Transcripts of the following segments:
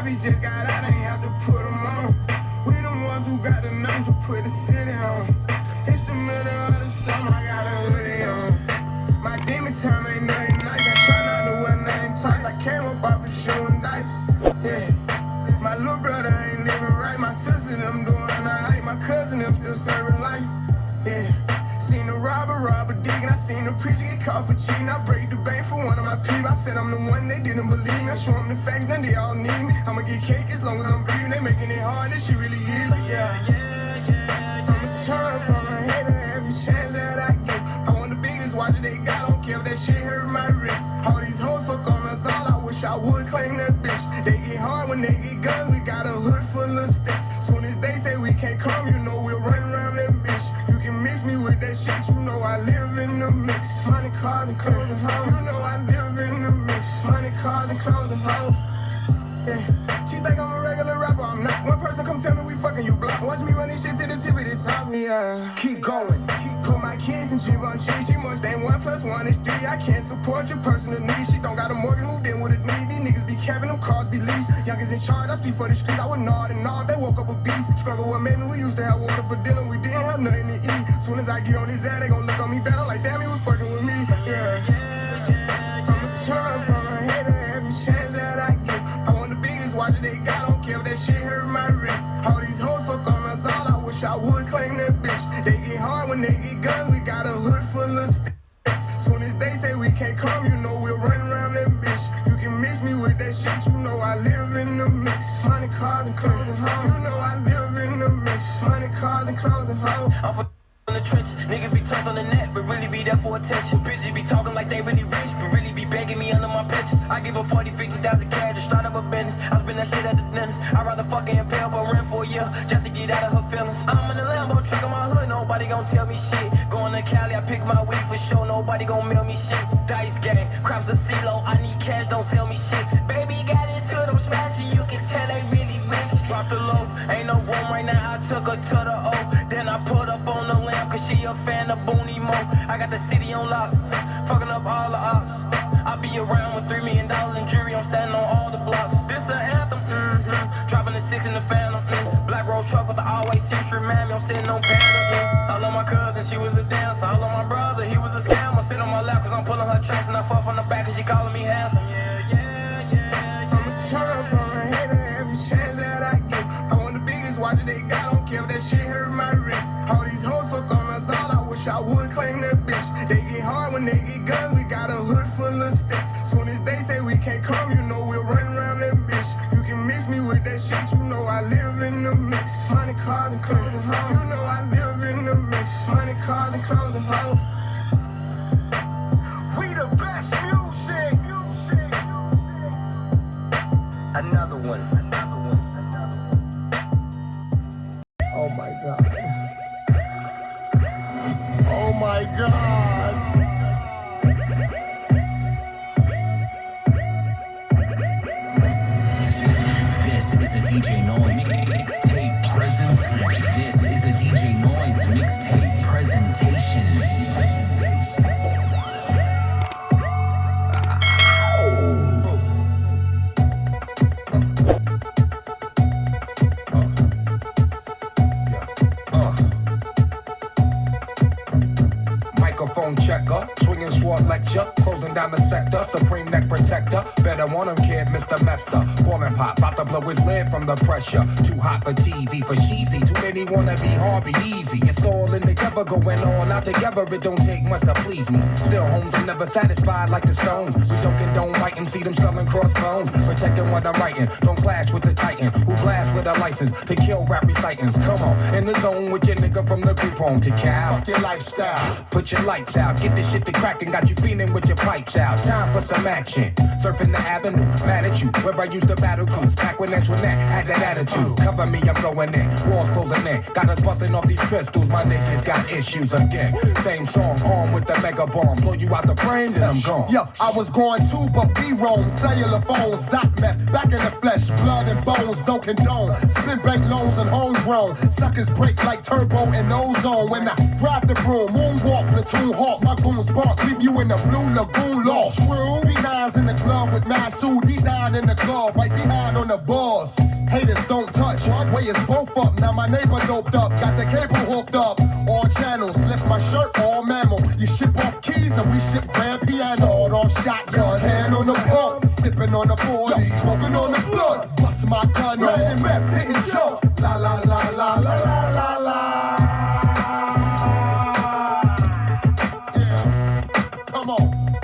Bobby just got out, ain't have to put them on. We the ones who got the numbers to put the city on. It's the middle of the summer, I got a hoodie on. My demon time ain't nothing nice, I try not to wear nothing tight. I came up off of shooting dice, yeah. My little brother ain't living right, my sister them doing alright. My cousin them still serving life, yeah. Seen the robber digging, I seen the preacher get caught for cheating. I break the bank for one of my people. I said I'm the one, they didn't believe me. I show them the facts, then they all need me. I'ma get cake as long as I'm breathing. They making it hard, this shit really is, yeah. I'ma turn up on my head every chance that I get. I want the biggest watch that they got, don't care if that shit hurt my wrist. All these hoes fuck on us all, I wish I would claim that bitch. They get hard when they get guns, we got a hood full of sticks. Soon as they say we can't come, you know we'll run around that bitch. You can mix me with that shit, you know I live in the mix. Money, cars, and clothes and hoes, you know I live in the mix. Money, cars, and clothes and hoes, yeah. She think I'm a regular rapper, I'm not. One person come tell me we fucking, you block. Watch me run this shit to the tip of the top, yeah. Keep going. Put my kids in Givenchy, she must ain't 1 + 1 is 3. I can't support your personal needs. She don't got a mortgage, moved in with a need. These niggas be capping, them cars be leased. Youngest in charge, I speak for the streets. I would nod and nod, they woke up a beast. Struggle with men, we used to have water for dinner, we didn't have nothing to eat. Soon as I get on his ass, they gon' look on me better like damn, he was fucking with me, yeah. I'ma turn up on my head every chance that I get. I want the biggest watch that they got, don't care if that shit hurt my wrist. All these hoes fuck on us all, I wish I would claim that bitch. They get hard when they get guns, we got a hood full of sticks. Soon as they say we can't come, you know we'll run around that bitch. You can mix me with that shit, you know I live in the mix. Money, cars, and clothes and hoes, you know I live in the mix. Money, cars, and clothes and hoes. I'm for in the trenches, niggas be tucked on the net, but really be there for attention. Bitches be talking like they really rich, but really be begging me under my pictures. I give her 40, 50,000 cash to start up a business. I spend that shit at the dentist. I'd rather fucking pay up a rent for a year just to get out of her feelings. I'm in the Lambo truck in my hood, nobody gon' tell me shit. Going to Cali, I pick my weed for sure, nobody gon' mail me shit. Dice game, craps a CeeLo, I need cash, don't sell me shit. Baby got his hood, I'm smashing, you can tell they really rich. Drop the low, ain't no room right now, I took her to the O. Then I put up on the lamp, cause she a fan of Booney Mo. I got the city on lock, fucking up all the ops. I be around with $3 million in jury, I'm standing on all the blocks. This an anthem, dropping the 6 in the Phantom, Black road truck with the always century mammy, I'm sitting on Panda, I love my cousin, she was a dancer. I love my brother, he was a scammer. Sit on my lap cause I'm pulling her tracks, and I fuck on the back cause she calling me handsome. I'ma turn up on my head every chance that I get. I want the biggest watch that they got, don't care if that shit hurt my wrist. All these hoes fuck on us all, I wish I would claim that bitch. They get hard when they get guns, we got a hood full of sticks. Soon as they say we can't come, you know we'll run around that bitch. You can mix me with that shit, you know I live in the mix. Money, cars, and clothes and hoes, you know I live in the mix. Money, cars, and clothes and hoes. We the best music. Another one. Oh my God. Oh my God. This is a DJ Noise mixtape present. This is a DJ Noise mixtape presentation. Microphone checker, swinging sword lecture, closing down the sector, supreme neck protector. Better want him, kid, Mr. Mepsa. Ballin' pop, about to blow his lid from the pressure. Too hot for TV, for cheesy. Too many wanna be hard, be easy. It's all in together, going all out together. It don't take much to please me. Still, homes are never satisfied like the Stones. We don't condone writing, see them selling crossbones. Protecting what I'm writing, don't clash with the Titan. Who blast with a license to kill rap recitants. Come on, in the zone with your nigga from the group home to Cal. Fuck your lifestyle. Put your lights out, get this shit to crackin', got you feeling with your pipes out. Time for some action. Surfing the avenue, mad at you, where I used to battle cruise. Back when Antoinette had that attitude. Cover me, I'm going in, walls closing in. Got us busting off these pistols, my niggas got issues again. Same song, armed with the mega bomb. Blow you out the frame, then I'm gone. Yo, I was going too, but we roam. Cellular phones, doc meth, back in the flesh, blood and bones, don't condone. Spin bank loans and homegrown. Suckers break like turbo and ozone. When I grab the broom, moonwalk, platoon hawk, my goons bark, leave you in the blue lagoon lost. True, B9's in the club with Masu, D9 in the club, right behind on the bars. players both up. Now my neighbor doped up, got the cable hooked up. All channels, lift my shirt, all mammal. You ship off keys and we ship grand piano. Sawed off shotgun, hand on the pump, sipping on the 40, smoking on the blood. Bust my gun, red and rap, didn't jump. La la la la la la la la. Yeah, come on.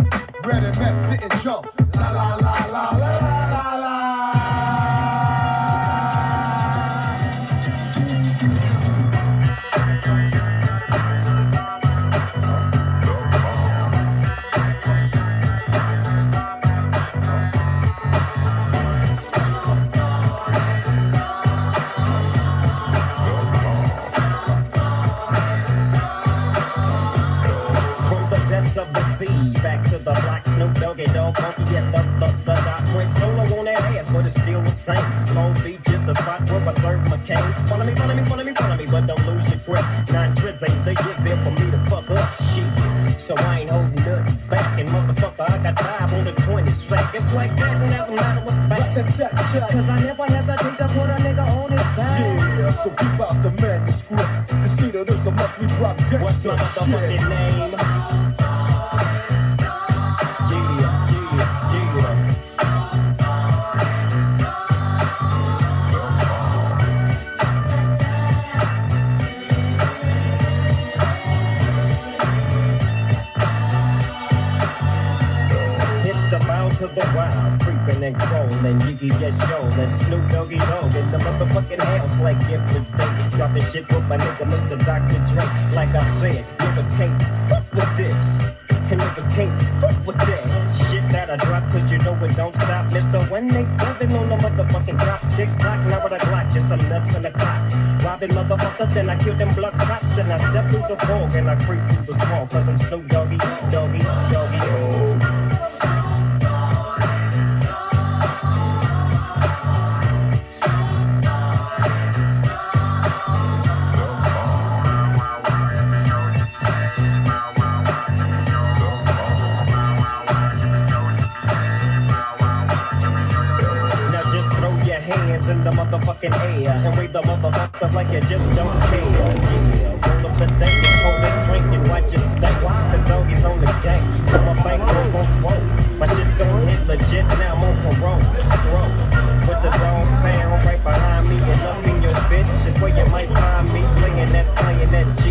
Red and rap, didn't jump. La la la la la la la. Of the sea, back to the black Snoop Doggy Dogg, funky as the dot. Went solo on that ass, but it's still the same. Long Beach is the spot where I serve McCain. Follow me, but don't lose your grip. 9 trips ain't the years there for me to fuck up shit. So I ain't holding nothing back, and motherfucker, I got 5 on the 20 sack. It's like that, and that's a matter of fact. Cause I never hesitate to put a nigga on his back. Yeah, so keep out the manuscript. The seed of this, unless we drop gangsta. What's my motherfucking name? To the wild, creeping and crawling, Yiggy get showing, Snoop Doggy Dogg in the motherfucking house like every day. Dropping shit with my nigga Mr. Dr. Dre. Like I said, niggas can't fuck with this, and niggas can't fuck with that shit that I drop, cause you know it don't stop. Mr. 187 on the motherfucking drop. Tick tock, now with a Glock, just some nuts in the clock. Robbing motherfuckers, then I kill them blood cops, and I step through the fog and I creep through the small, cause I'm Snoop Doggy, Doggy, Doggy, oh. In the motherfucking air and wave the motherfuckers like you just don't care. Yeah, roll up the day, hold it, drink and watch it stay. The doggies on the gang, my bankrolls on swole. My shit's on hit legit, now I'm on parole. Stroke with the wrong pound right behind me and up in your bitch is where you might find me playing that G